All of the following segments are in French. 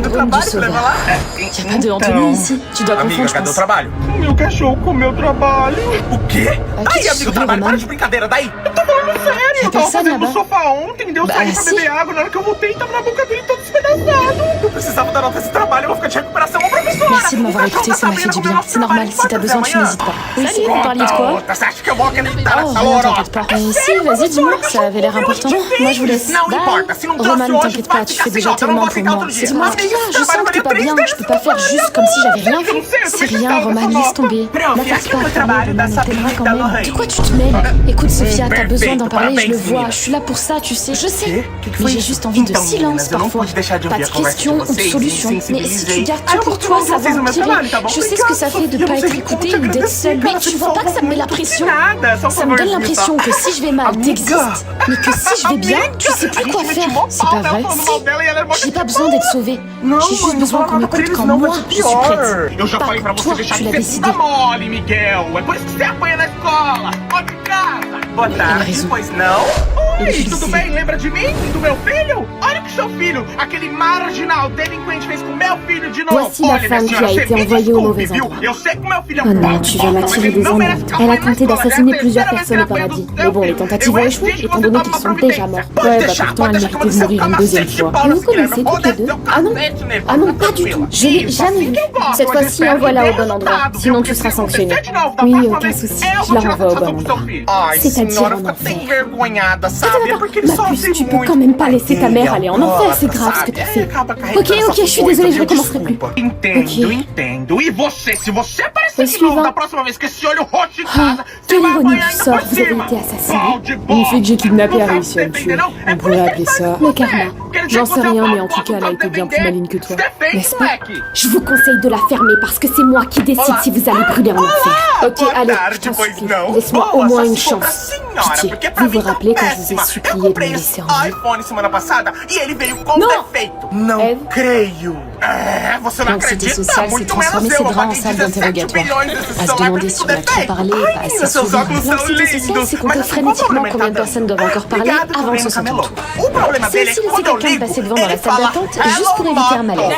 syndrome du sauveur. Y a pas de Anthony ici. Tu dois confondre, je cadê o pense. trabalho? O meu cachorro comeu o trabalho. O quê? que Daí, amigo, sorriu, trabalho, para mano. de brincadeira, daí. Sério, eu tava personne fazendo no là-bas. sofá ontem, deu Bah, sair pra si. beber água. Na hora que eu voltei, tava na boca dele todo despedaçado. Eu precisava da nota desse trabalho, eu vou ficar de recuperação, ô professora. Merci de m'avoir écouté, ça m'a fait du bien. C'est normal, si t'as besoin, tu n'hésites pas. Oui, c'est vous parliez de quoi? Você acha que eu vou acreditar Oh, nessa rien, lorota? t'inquiète pas. Si, vas-y, dis-moi, ça avait l'air important. Moi, je vous laisse. Não Bye. importa, se não trouxe Roman, hoje, t'inquiète pas, vai tu ficar fais assim, déjà ó, eu não tellement vou pour aceitar moi. outro dia. Dis-moi ce qu'il y a, je Amiga, sens que t'es pas bien, je peux pas faire juste comme si j'avais rien vu. C'est rien, Roman, laisse tomber. N'affaire pas, trabalho da Roman, t'aimeras quand Sabrina même. De Lorraine. quoi tu te mêles? Écoute, Sophia, t'as besoin d'en Perfeito, parler, je le parabéns, vois. menina. Je suis là pour ça, tu sais, je sais. Que Mais foi j'ai isso? juste envie de Então, silence meninas, eu não parfois. pude deixar de Pas ouvir de a conversa de questions ou de vocês, solutions. me Mais si tu sensibilisei. gardes Ah, tout eu pour vou toi, ça va vocês no meu empirer. trabalho, tá bom? Je sais ce que ça fait de Obrigado, pas Sofia, être você écouté tem ou que d'être seule. agradecer, Mais cara, tu você vois pas que ça me met la salvou pression? muito. Nada, só um Ça me donne favorzinho, l'impression tá? que si je vais mal, Amiga. t'existes. Mais que si je vais bien, tu sais plus quoi faire. C'est pas vrai? Si. J'ai pas besoin d'être sauvée. Não, J'ai juste mãe, besoin não qu'on fala m'écoute pra eles quand não, moi, vai ser je suis pior. prête. Eu já Pas falei pra quand você toi, deixar tu de l'as ser décidé. bunda mole, Miguel. É por isso que você apanha na escola. Pode de casa. Boa tarde, raison. pois não? Ele Oi, fez tudo sim. bem? Lembra de mim? Do meu filho? Olha o que seu filho, aquele marginal delinquente, fez com meu filho de novo. Voici la Olha, femme minha qui a senhora, été você me envoyée au desculpe, mauvais viu? endroit. Eu sei que meu filho é Oh um non, pau de tu vas bosta, m'attirer mas ele des não merece ennuis. ficar Elle a apanhando na tenté escola. d'assassiner É a plusieurs terceira personnes au vez que ele paradis. apanha do Mais bon, seu les filho. tentatives ont Eu échoué, exijo que étant você donné tome qu'ils uma sont déjà providência. morts. Pode Ouais, bah deixar, pourtant pode elle deixar que eu vou méritait de mourir descer une o deuxième cacete de fois. pau Mais vous nessa mulher. connaissez Vou toutes les descer deux? o Ah non? cacete nele. Ah non, pas du tout. Je l'ai jamais vue. Cette fois-ci, envoie-la au bon endroit. Sinon, tu seras sanctionné. Oui, aucun souci. Je la renvoie au bon endroit. Ai, C'est-à-dire senhora, en fica enfer. até envergonhada, sabe? É porque ele Ma sofre puce, tu peux muito. quand même pas laisser ta mère aller en enfer, c'est grave ce sabe? que t'as fait. Acaba Ok, carregando ok, je essas suis désolée, je coisas, recommencerai plus. desculpa. Entendo, Ok. entendo. E você, se você aparecer O de novo suivant. da próxima vez com esse olho roxo em Ah, casa, você quelle vai ironie apanhar du ainda sort, por vous avez cima. été assassiné. Pau de Une fille que j'ai kidnappée a Não réussi à sabe me tuer. defender, não? É On por pourrait isso que appeler ele faz ça isso le com você. karma. Quer dizer J'en que sais você é rien, um mais en pau tout cas, elle a pra été bien plus defender. maligne que toi. Defende, N'est-ce pas? moleque. Je vous conseille de la fermer parce que c'est moi qui décide Olá. si vous allez brûler en enfer. Ok, Boa allez, je tarde, t'en pois supplie. não. Laisse-moi au Boa, moins só une se for pra chance. senhora, Pitié, porque pra vous mim vous tá rappelez quand je vous ai péssima. supplié Eu de me comprei laisser esse en vie? iPhone semana passada e ele veio com Não. defeito. Não Eve. creio. É, você não L'anxiété acredita? sociale s'est Muito transformée menos ces eu. Eu draps en paguei salle 17 d'interrogatoire. milhões desse À se celular pra demander mim si com on a trop defeito. parlé, Ai, bah, menina, c'est seus souvent. óculos são L'anxiété sociale, lindos. c'est qu'on Mas te assim, freine qual o éthiquement problema combien de que tá personnes dando? doivent encore parler Obrigado, avant de se Breno sentir Camelô. tout. O problema C'est dele é aussi que laisser quando eu quelqu'un ligo, passer devant dans la ele salle fala, d'attente juste pour éviter un malaise.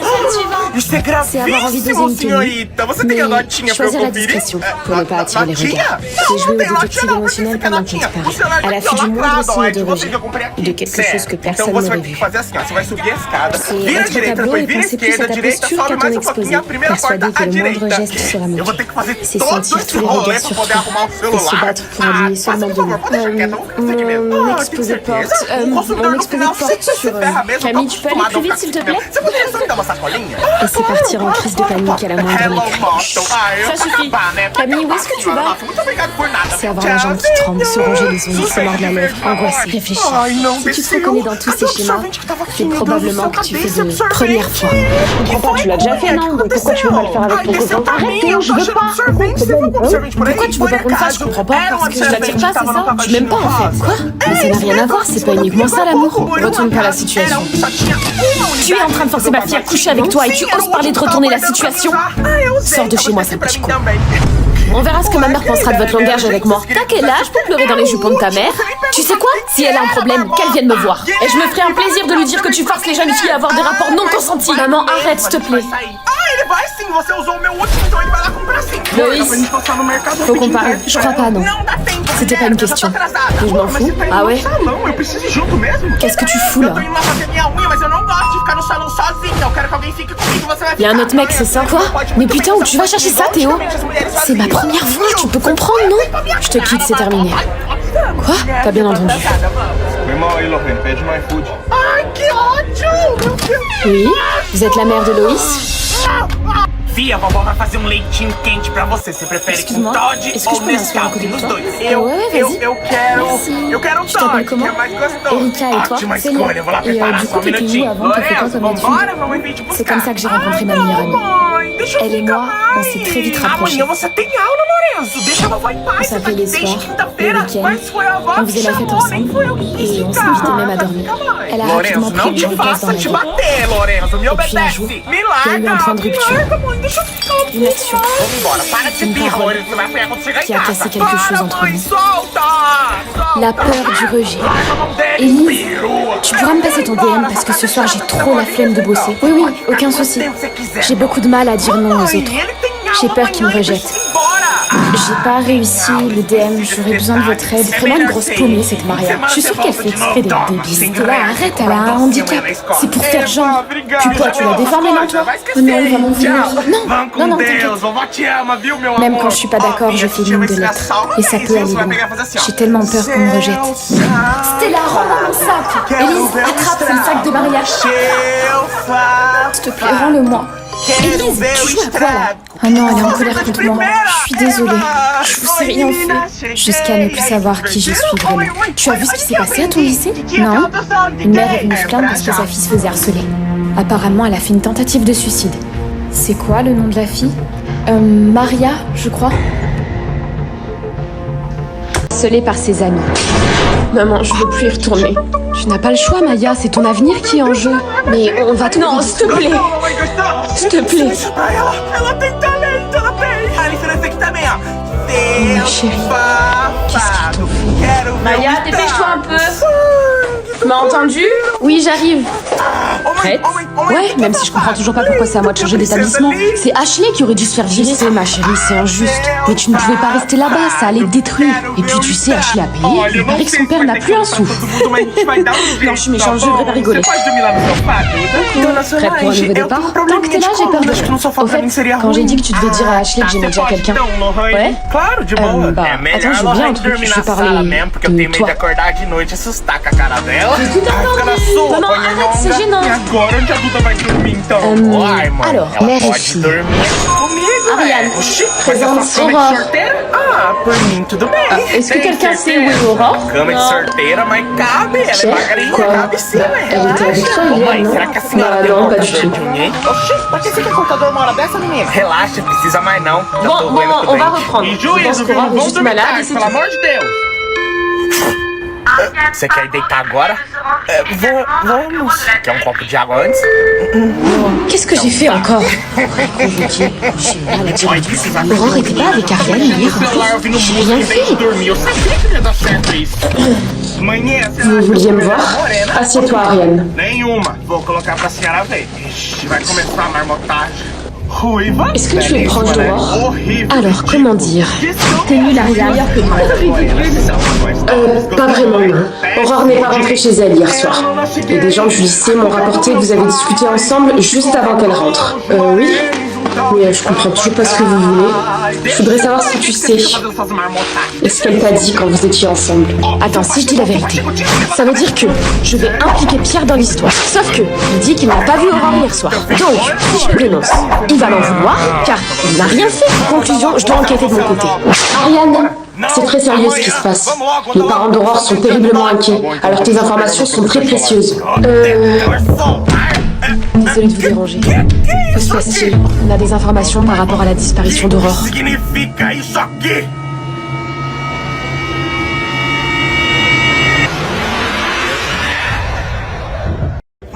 Isso é C'est avoir envie d'oser gravíssimo, une tenue, senhorita. Você tem a mais notinha pra eu choisir la conferir? discrétion pour ne pas attirer les Notinha? regards. Não, C'est jouer não au tem détective notinha não, por que émotionnel você quer pendant qu'on notinha? te O celular parle. À tá aqui, l'affût ó, du moindre lacrado, ó, signe é de de você rejet que eu comprei aqui. ou de quelque Certo. chose que Então personne você vai n'aurait ter que vu. fazer assim, ó. Você vai subir a escada, C'est vira à être au direita, tableau depois et vira à penser plus à esquerda, ta direita, posture sobe qu'à mais ton um pouquinho exposé. a primeira Persuadé porta que à le moindre direita. geste sera Eu vou magique. ter que fazer C'est todo sentir esse tous les rolê regards pra sur poder toi arrumar o et se celular. battre pour aligner Faz seulement um de favor, nous. pode deixar quieto, eu vou fazer aqui mesmo. Mon Ah, tem exposé de certeza? porte. O consumidor Mon no exposé final de porte sempre se sur. ferra mesmo. Camille, Tô tu peux aller acostumado plus a vite, ficar s'il te aqui mesmo. plaît? Você poderia só me dar uma sacolinha? Et c'est partir en crise de panique à la moindre Hello, mécanique. Motto. Ah, eu Ça vou suffit. acabar, né? Camille, où est-ce que tu vas? Nossa, muito obrigado por nada. C'est avoir la jambe qui tremble, se ronger les ongles, se mordre la lèvre, angoissé, réfléchir. Ai, não Si tu te desceu. reconnais dans tous ces Cadê o schémas, absorvente que tava aqui? c'est Meu Deus do probablement céu, que tu cadê fais esse de absorvente? première fois. Que Comprends pas, foi, tu l'as déjà fait, Cunha? non? Que Donc pourquoi tu veux pas le faire avec aconteceu? ton Ai, desceu copain? pra mim, Arrêtez, eu je tô veux achando pas. absorvente. Você viu o absorvente por aí? Pourquoi tu veux pas qu'on le fasse? Je comprends pas. Parce que je l'attire pas, c'est ça? Tu m'aimes pas en fait. Quoi? Mais ça n'a rien à voir, c'est pas uniquement ça l'amour. Retourne pas la situation. Tu es en train de forcer ma fille à coucher avec toi et tu oses parler de retourner la situation? Sors de chez moi, sale petit con. On verra ce que ma mère pensera de votre langage avec moi. T'as quel âge pour pleurer dans les jupons de ta mère? Tu sais quoi? Si elle a un problème, qu'elle vienne me voir. Et je me ferai un plaisir de lui dire que tu forces les jeunes filles à avoir des rapports non consentis. Maman, arrête, s'il te plaît. Ah, ele vai sim, você usou o meu último, então ele vai lá comprar sim. Loïs, Dá pra gente passar no mercado faut rapidinho, comparer. tá? Je crois pas, non. Não dá tempo, C'était pas une mulher, eu já tô question. atrasada. Mais je m'en Pô, mas fous. você tá indo Ah no ouais? salão, eu preciso ir junto mesmo. Qu'est-ce que tu fous Eu là? tô indo lá fazer minha unha, mas eu não gosto de ficar no salão sozinha. Eu quero que alguém fique comigo, você vai Y a un ficar. autre mec, c'est ça? Quoi? Mais putain, où tu vas chercher ça, Théo? C'est ma première fois, tu peux comprendre, non? Je te quitte, c'est terminé. Quoi? T'as bien entendu. Meu irmão aí, Lorraine, pede no iFood. Ai, que ódio! Meu Deus! Oui? Vous êtes la mère de Loïs? Fia, a vovó vai fazer um leitinho quente pra você. Você prefere com Excuse-moi, Todd est-ce que ou je peux m'asseoir à Nescau? côté de Nos toi? dois. Ouais, vas-y. Eu quero... Merci. Eu quero Tu t'appelles Todd, que comment? é mais gostoso. Erika, et toi? Ótima Célia. escolha, eu vou lá Et, preparar du só coup, um t'étais où minutinho. avant? T'as fait quoi Lorenzo, comme étude? vambora, mamãe vem te buscar. C'est comme ça que j'ai rencontré ma meilleure amie. Mãe, deixa eu Elle et ficar moi, on s'est très vite mais. rapprochés. Amanhã você tem aula, Lorenzo. Deixa a vovó em paz. On Você tá s'appelait aqui les desde soirs, quinta-feira. les week-ends. Mas foi a avó On que faisait la fête chamou, nem ensemble. foi eu que quis Et on ficar. s'invitait même à dormir. Fica, mãe. Elle a rapidement pris une place dans ma vie. bater, Lorenzo. Me Et puis un jour, obedece. Me il y a eu un larga. point de rupture. Me larga, mãe. Deixa eu ficar. Une action Vambora, para de Une birra, parole Lorenzo. Você vai apanhar quando chegar em qui a casa. cassé quelque chose Para, entre mãe, nous. solta. La peur du rejet. Larga a mão dele, Élise, perua. tu pourras me passer ton DM parce que ce soir j'ai trop la flemme de bosser. Oui, oui, aucun souci. J'ai beaucoup de mal à dire non aux autres. J'ai peur qu'ils me rejettent. J'ai pas réussi le DM, j'aurais besoin de votre aide. Vraiment une grosse paumée cette Maria. Je suis sûre qu'elle fait exprès d'être débile. T'es là, arrête, elle a un handicap. C'est pour faire genre. Puis toi, tu l'as déformé, non toi? Oh non, il va m'en venir. Non, t'inquiète. Même quand je suis pas d'accord, je fais ligne de lettres. Et ça peut aller loin. J'ai tellement peur qu'on me rejette. Stella, rends-moi mon sac. Élise, attrape, c'est le sac de Maria. S'il te plaît, rends-le-moi. Élise, tu joues à quoi là? Ah non, elle est en colère contre moi. Je suis désolée. Je vous ai rien fait. Jusqu'à ne plus savoir qui je suis vraiment. Tu as vu ce qui s'est passé à ton lycée? Non. Une mère est venue se plaindre parce que sa fille se faisait harceler. Apparemment, elle a fait une tentative de suicide. C'est quoi le nom de la fille? Maria, je crois. Harcelée par ses amis. Maman, je veux plus y retourner. Tu n'as pas le choix, Maya, c'est ton avenir qui est en jeu. Mais on va te... Non, s'il te plaît. S'il te plaît. Ela tem talento, ela tem. A Alice nesse aqui também, ó. Ma chérie, qu'est-ce qu'il Quero ver Maya, o dépêche-toi un peu. sangue. Tu m'as entendu? Oui, j'arrive. Prête? Ouais, même si je comprends toujours pas pourquoi c'est à moi de changer d'établissement. C'est Ashley qui aurait dû se faire virer. Je sais, ma chérie, c'est injuste. Mais tu ne pouvais pas rester là-bas, ça allait te détruire. Et puis tu sais, Ashley a payé. Il paraît que son père n'a plus un sou. Non, je suis méchante, je devrais pas rigoler. Você pode dormir lá no sofá, duda? Prête pour un nouveau départ? Tant que t'es là, j'ai peur de rien. Au fait, quand j'ai dit que tu devais dire à Ashley que j'aimais déjà quelqu'un. Ouais? Claro, de boa. Bah, É melhor attends, j'ai ela oublié un nem truc, dormir je na vais parler sala mesmo, porque eu de tenho medo toi. de acordar de noite e assustar com a cara dela. Ai, fica na sua, Maman, põe arrête, c'est longa. gênant. E agora onde a Duda vai dormir então? Ai, mãe, alors, ela mère et pode fille. dormir comigo, Ariane, Oxi, présente mas essa cama Aurore. de sorteira? Ah, por mim, tudo bem. Est-ce que Tem quelqu'un sait où est certeza? Aurore? Cama de sorteira, mas cabe, ela é Cher? magrinha, Quoi? cabe sim, ué. Elle était avec toi Ô, hier, mãe, non? será que a senhora Bah, tem non, um pas du computador tout. de unhê? Oxi, pra que você quer computador uma hora dessa, menina? Relaxa, precisa mais não. Já tô Bon, doendo maman, tudo on va bem. reprendre. E Je pense juízo, viu? qu'Aurore est Vamos juste dormir malade et tarde, c'est pelo tout. amor de Deus. Você quer ir deitar agora? Vamos. Quer um copo de água antes? Qu'est-ce que j'ai fait encore? Convoqué. J'ai mal à dire Olha, du precisa tout. Aurore était pas avec Ariane hier. O celular ouvindo J'ai música rien em vez de fait. dormir. Eu sabia que ia dar certo isso. Manhã, Vous vouliez me voir? Assieds-toi, Ariane. Nenhuma. Vou colocar pra senhora ver. Ixi, vai começar a marmotagem. Ruiva? Est-ce que tu es proche d'Aurore? Horrível. Alors, comment dire? T'es nulle, Ariane. Pas vraiment, non. Aurore n'est pas rentrée chez elle hier soir. Et des gens du lycée m'ont rapporté que vous avez discuté ensemble juste avant qu'elle rentre. Oui? Mais je comprends toujours pas ce que vous voulez. Je voudrais savoir ce que tu sais. Et ce qu'elle t'a dit quand vous étiez ensemble. Attends, si je dis la vérité, ça veut dire que je vais impliquer Pierre dans l'histoire. Sauf que il dit qu'il n'a pas vu Aurore hier soir. Donc, si je le dénonce, il va m'en vouloir, car il n'a rien fait. Conclusion, je dois enquêter de mon côté. Ariane, c'est très sérieux ce qui se passe. Les parents d'Aurore sont terriblement inquiets, alors tes informations sont très précieuses. Désolée de vous déranger. Que se passe-t-il? On a des informations par rapport à la disparition d'Aurore. Significa isso aqui?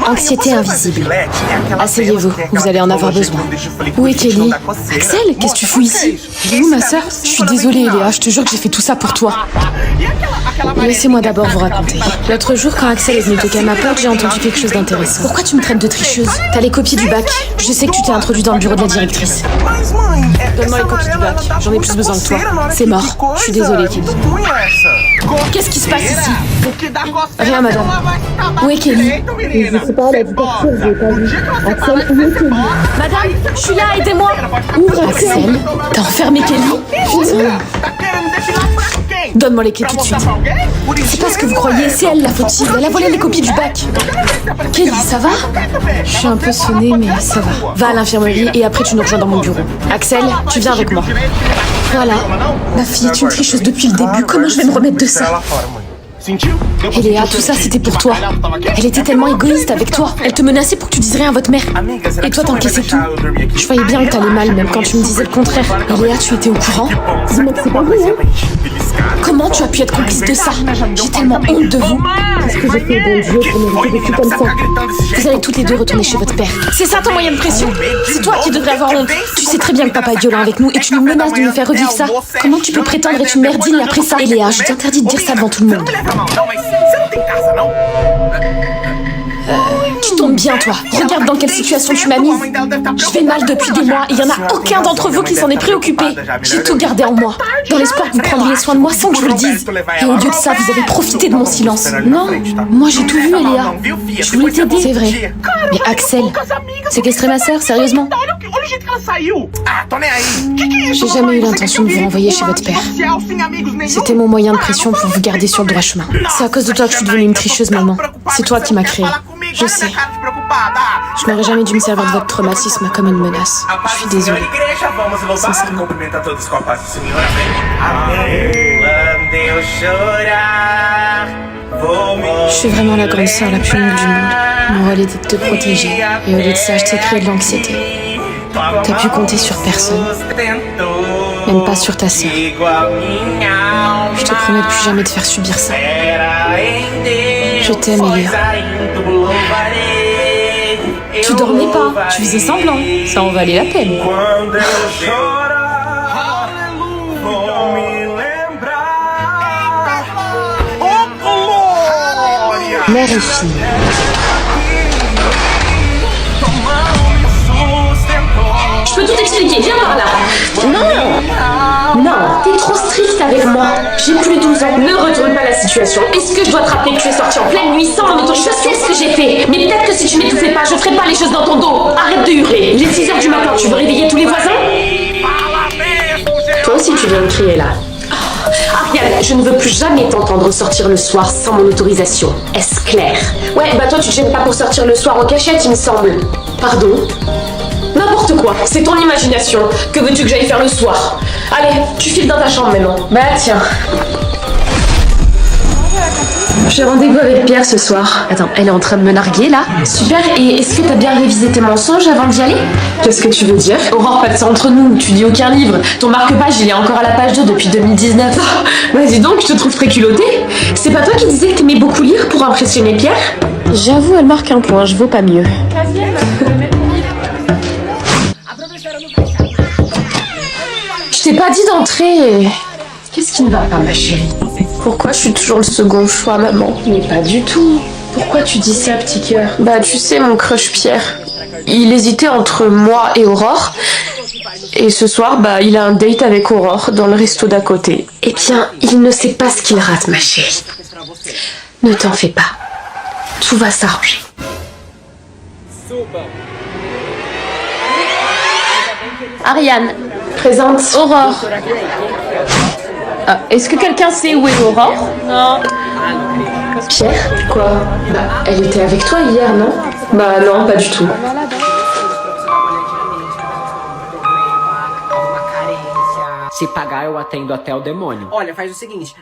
Anxiété invisible. Asseyez-vous, vous allez en avoir besoin. Où est Kelly? Axel, qu'est-ce que tu fous ici? Elle est où, ma sœur? Je suis désolée, Léa, je te jure que j'ai fait tout ça pour toi. Laissez-moi d'abord vous raconter. L'autre jour, quand Axel est venu toquer à ma porte, j'ai entendu quelque chose d'intéressant. Pourquoi tu me traites de tricheuse? T'as les copies du bac. Je sais que tu t'es introduit dans le bureau de la directrice. Donne-moi les copies du bac, j'en ai plus besoin que toi. C'est mort. Je suis désolée, Kelly. Qu'est-ce qui se passe ici? Rien, madame. Où est Kelly? Je sais pas, elle a dit partir, je l'ai pas vu. Axel, où est Kelly? Madame, je suis là, aidez-moi. Ouvre, Axel, t'as enfermé Kelly? Putain. Donne-moi les clés tout de suite. C'est pas ce que vous croyez, c'est elle la fautive. Elle a volé les copies du bac. Kelly, ça va? Je suis un peu sonnée, mais ça va. Va à l'infirmerie et après tu nous rejoins dans mon bureau. Axel, tu viens avec moi. Voilà. Ma fille est une tricheuse depuis le début. Comment je vais me remettre de ça? Et Léa, tout ça c'était pour toi. Elle était tellement égoïste avec toi. Elle te menaçait pour que tu dises rien à votre mère. Et toi t'encaissais tout. Je voyais bien que t'allais mal, même quand tu me disais le contraire. Et Léa, tu étais au courant? Dis-moi que c'est pas vrai, hein? Comment tu as pu être complice de ça? J'ai tellement honte de vous. Qu'est-ce que j'ai fait, bon Dieu, pour mériter des coups comme ça? Vous allez toutes les deux retourner chez votre père. C'est ça ton moyen de pression? C'est toi qui devrais avoir honte. Tu sais très bien que papa est violent avec nous et tu nous menaces de nous faire revivre ça. Comment tu peux prétendre être une mère digne après ça? Et Léa, je t'interdis de dire ça devant tout le monde. Tu tombes bien, toi. Regarde dans quelle situation tu m'as mise. Je vais mal depuis des mois et il n'y en a aucun d'entre vous qui s'en est préoccupé. J'ai tout gardé en moi, dans l'espoir que vous prendriez soin de moi sans que je vous le dise. Et au lieu de ça, vous avez profité de mon silence. Non, moi j'ai tout vu, Eléa. Je voulais t'aider. C'est vrai. Mais Axel, séquestrer ma sœur, sérieusement? J'ai jamais eu l'intention de vous renvoyer chez votre père. C'était mon moyen de pression pour vous garder sur le droit chemin. C'est à cause de toi que je suis devenue une tricheuse, maman. C'est toi qui m'as créée. Je sais. Je n'aurais jamais dû me servir de votre traumatisme comme une menace. Je suis désolée. Sincèrement. Je suis vraiment la grande sœur la plus nulle du monde. Mon rôle était de te protéger. Et au lieu de ça, je t'ai créé de l'anxiété. T'as pu compter sur personne. Même pas sur ta sœur. Je te promets de plus jamais te faire subir ça. Je t'aime, Eléa. Tu dormais pas, tu faisais semblant. Ça en valait la peine. Mère et fille. Je peux tout expliquer, viens par là. Non, t'es trop stricte avec moi. J'ai plus 12 ans. Ne retourne pas la situation. Est-ce que je dois te rappeler que tu es sortie en pleine nuit sans mon autorisation? Je sais ce que j'ai fait. Mais peut-être que si tu m'étouffais pas, je ferais pas les choses dans ton dos. Arrête de hurler. Il est 6h du matin, tu veux réveiller tous les voisins? Toi aussi tu viens de crier là. Ariane, je ne veux plus jamais t'entendre sortir le soir sans mon autorisation. Est-ce clair? Ouais, bah toi tu te gênes pas pour sortir le soir en cachette, il me semble. Pardon? N'importe quoi, c'est ton imagination. Que veux-tu que j'aille faire le soir? Allez, tu files dans ta chambre maintenant. Bah tiens. J'ai rendez-vous avec Pierre ce soir. Attends, elle est en train de me narguer là. Super, et est-ce que t'as bien révisé tes mensonges avant d'y aller? Qu'est-ce que tu veux dire? Aurore, pas de ça entre nous, tu lis aucun livre. Ton marque-page, il est encore à la page 2 depuis 2019. Bah dis donc, je te trouve très culottée. C'est pas toi qui disais que t'aimais beaucoup lire pour impressionner Pierre? J'avoue, elle marque un point, je vaux pas mieux. Je t'ai pas dit d'entrer. Qu'est-ce qui ne va pas, ma chérie? Pourquoi je suis toujours le second choix, maman? Mais pas du tout. Pourquoi tu dis ça, petit cœur? Bah, tu sais, mon crush Pierre, il hésitait entre moi et Aurore. Et ce soir, bah, il a un date avec Aurore dans le resto d'à côté. Eh bien, il ne sait pas ce qu'il rate, ma chérie. Ne t'en fais pas. Tout va s'arranger. Ariane, présente. Aurore. Ah, est-ce que quelqu'un sait où est Aurore? Non. Pierre? Quoi? Bah, elle était avec toi hier, non? Bah non, pas du tout. Se pagar, eu atendo até o demônio. Olha, faz o seguinte,